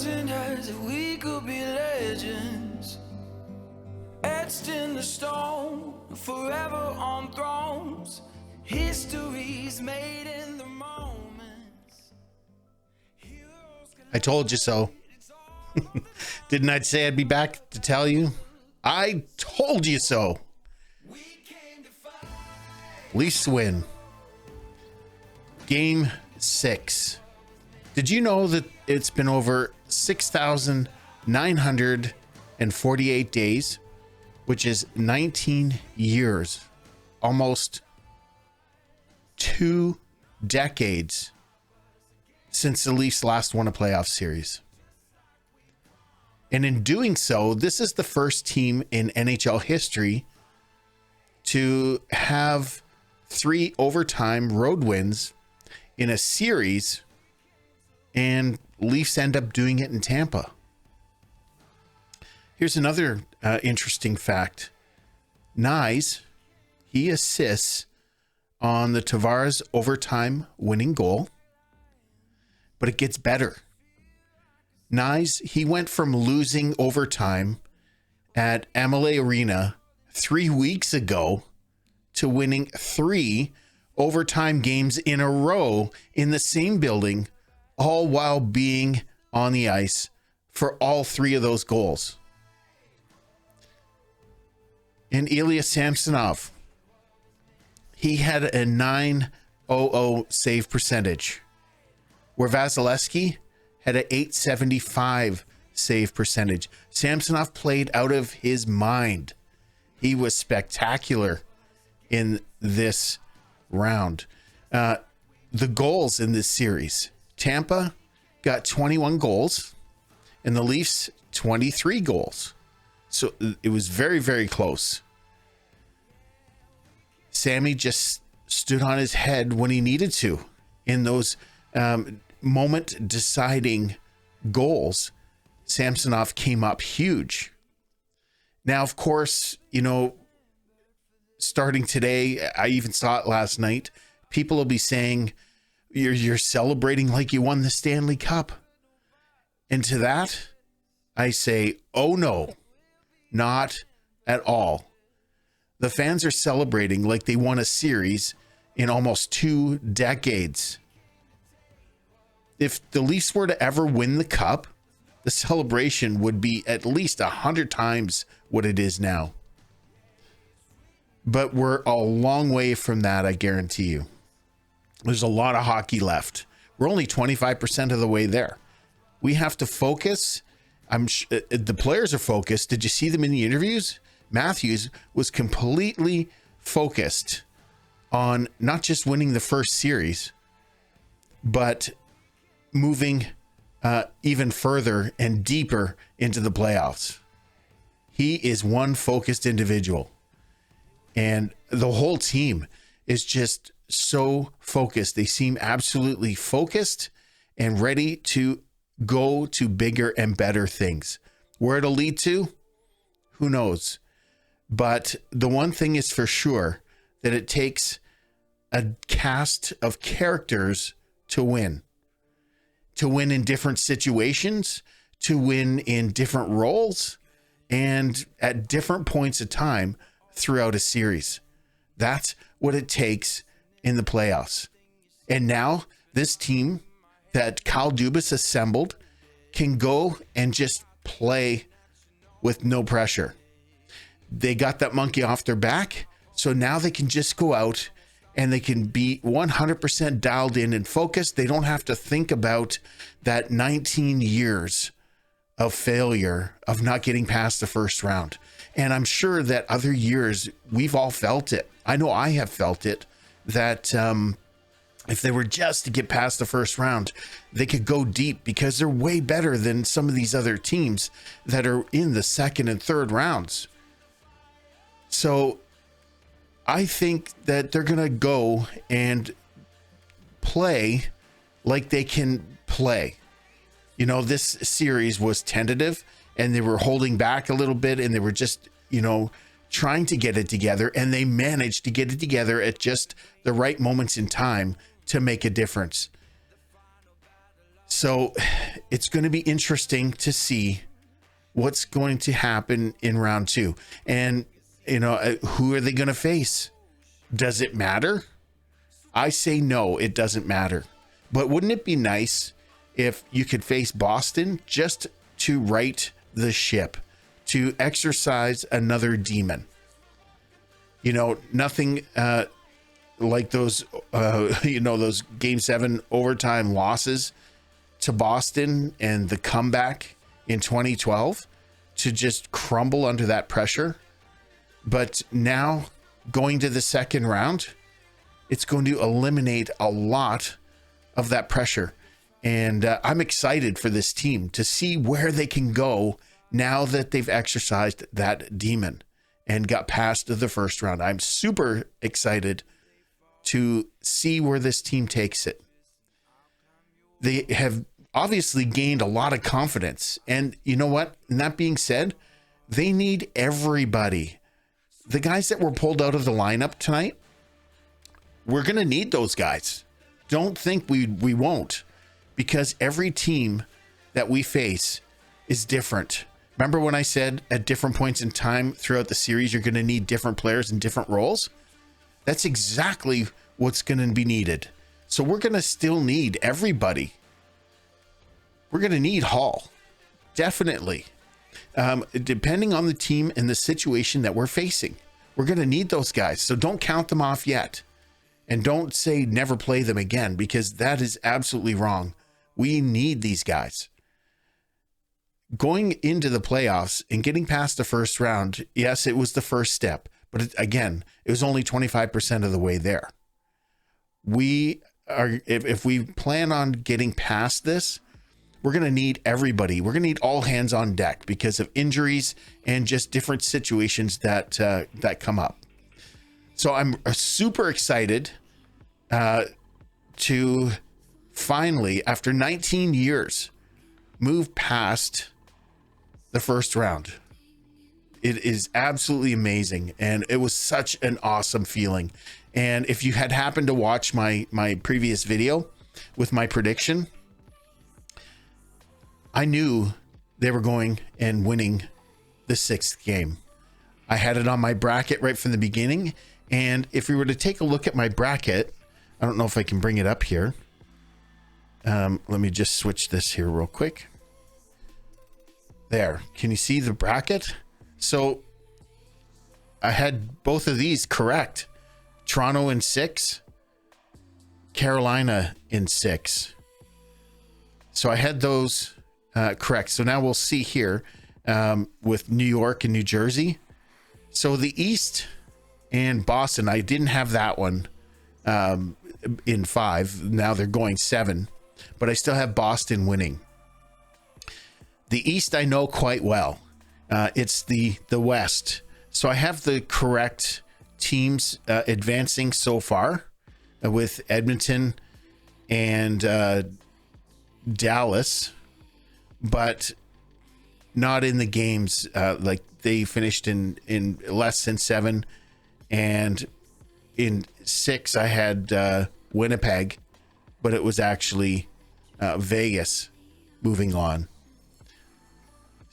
Rising as we could be legends, etched in the stone, forever on thrones. Histories made in the moments. I told you so. Didn't I say I'd be back to tell you? I told you so. Leafs win. Game 6. Did you know that it's been over 6,948 days, which is 19 years, almost 2 decades since the Leafs last won a playoff series. And in doing so, this is the first team in NHL history to have 3 overtime road wins in a series, and Leafs end up doing it in Tampa. Here's another interesting fact. Knies, he assists on the Tavares overtime winning goal, but it gets better. Knies, he went from losing overtime at Amalie Arena 3 weeks ago to winning 3 overtime games in a row in the same building, all while being on the ice for all 3 of those goals. And Ilya Samsonov, he had a .900 save percentage, where Vasilevsky had an .875 save percentage. Samsonov played out of his mind. He was spectacular in this round. The goals in this series, Tampa got 21 goals and the Leafs 23 goals. So it was very, very close. Sammy just stood on his head when he needed to in those moment deciding goals. Samsonov came up huge. Now, of course, you know, starting today, I even saw it last night, people will be saying you're celebrating like you won the Stanley Cup. And to that, I say, oh no, not at all. The fans are celebrating like they won a series in almost 2 decades. If the Leafs were to ever win the cup, the celebration would be at least 100 times what it is now. But we're a long way from that, I guarantee you. There's a lot of hockey left. We're only 25% of the way there. We have to focus. The players are focused. Did you see them in the interviews? Matthews was completely focused on not just winning the first series, but moving even further and deeper into the playoffs. He is one focused individual. And the whole team is just so focused. They seem absolutely focused and ready to go to bigger and better things. Where it'll lead to, who knows? But the one thing is for sure, that it takes a cast of characters to win. To win in different situations, to win in different roles, and at different points of time throughout a series. That's what it takes in the playoffs. And now this team that Kyle Dubas assembled can go and just play with no pressure. They got that monkey off their back, so now they can just go out and they can be 100% dialed in and focused. They don't have to think about that 19 years of failure of not getting past the first round. And I'm sure that other years, we've all felt it. I know I have felt it, that if they were just to get past the first round, they could go deep because they're way better than some of these other teams that are in the second and third rounds. So I think that they're going to go and play like they can play. You know, this series was tentative and they were holding back a little bit and they were just, you know, trying to get it together, and they managed to get it together at just the right moments in time to make a difference. So it's going to be interesting to see what's going to happen in round 2. And, who are they going to face? Does it matter? I say no, it doesn't matter. But wouldn't it be nice if you could face Boston just to right the ship, to exercise another demon? Nothing like those, those Game 7 overtime losses to Boston and the comeback in 2012 to just crumble under that pressure. But now going to the second round, it's going to eliminate a lot of that pressure. And I'm excited for this team to see where they can go now that they've exercised that demon and got past the first round. I'm super excited to see where this team takes it. They have obviously gained a lot of confidence. And you know what? And that being said, they need everybody. The guys that were pulled out of the lineup tonight, we're going to need those guys. Don't think we won't, because every team that we face is different. Remember when I said at different points in time throughout the series, you're going to need different players in different roles? That's exactly what's going to be needed. So we're going to still need everybody. We're going to need Hall. Definitely. Depending on the team and the situation that we're facing, we're going to need those guys. So don't count them off yet. And don't say never play them again, because that is absolutely wrong. We need these guys. Going into the playoffs and getting past the first round, yes, it was the first step. But it was only 25% of the way there. We are, if we plan on getting past this, we're going to need everybody. We're going to need all hands on deck because of injuries and just different situations that come up. So I'm super excited to finally, after 19 years, move past the first round. It is absolutely amazing, and it was such an awesome feeling. And if you had happened to watch my previous video with my prediction, I knew they were going and winning the 6th game. I had it on my bracket right from the beginning. And if we were to take a look at my bracket, I don't know if I can bring it up here. Let me just switch this here real quick. There. Can you see the bracket? So I had both of these correct. Toronto in 6, Carolina in 6. So I had those correct. So now we'll see here with New York and New Jersey. So the East and Boston, I didn't have that one in 5. Now they're going 7, but I still have Boston winning. The East I know quite well. It's the West. So I have the correct teams advancing so far with Edmonton and Dallas, but not in the games. Like they finished in less than 7, and in 6 I had Winnipeg, but it was actually Vegas moving on.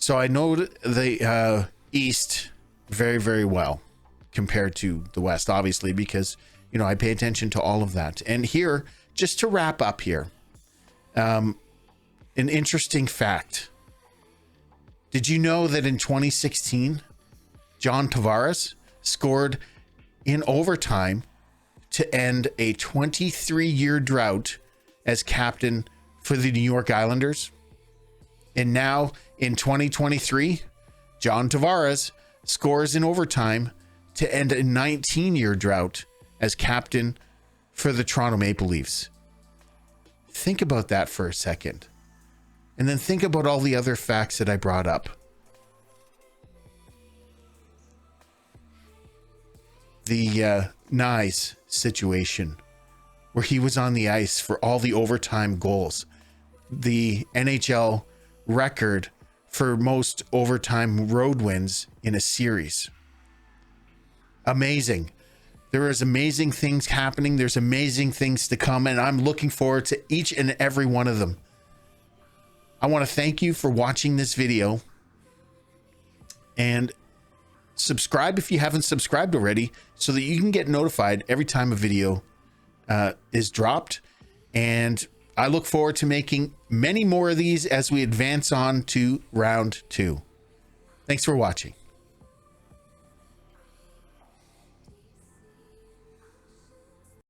So I know the East very, very well compared to the West, obviously, because, I pay attention to all of that. And here, just to wrap up here, an interesting fact. Did you know that in 2016, John Tavares scored in overtime to end a 23-year drought as captain for the New York Islanders? And now in 2023, John Tavares scores in overtime to end a 19-year drought as captain for the Toronto Maple Leafs. Think about that for a second. And then think about all the other facts that I brought up. The Knies situation, where he was on the ice for all the overtime goals. The NHL record for most overtime road wins in a series. Amazing. There is amazing things happening. There's amazing things to come, and I'm looking forward to each and every one of them. I want to thank you for watching this video, and subscribe if you haven't subscribed already, so that you can get notified every time a video is dropped. And I look forward to making many more of these as we advance on to round 2. Thanks for watching.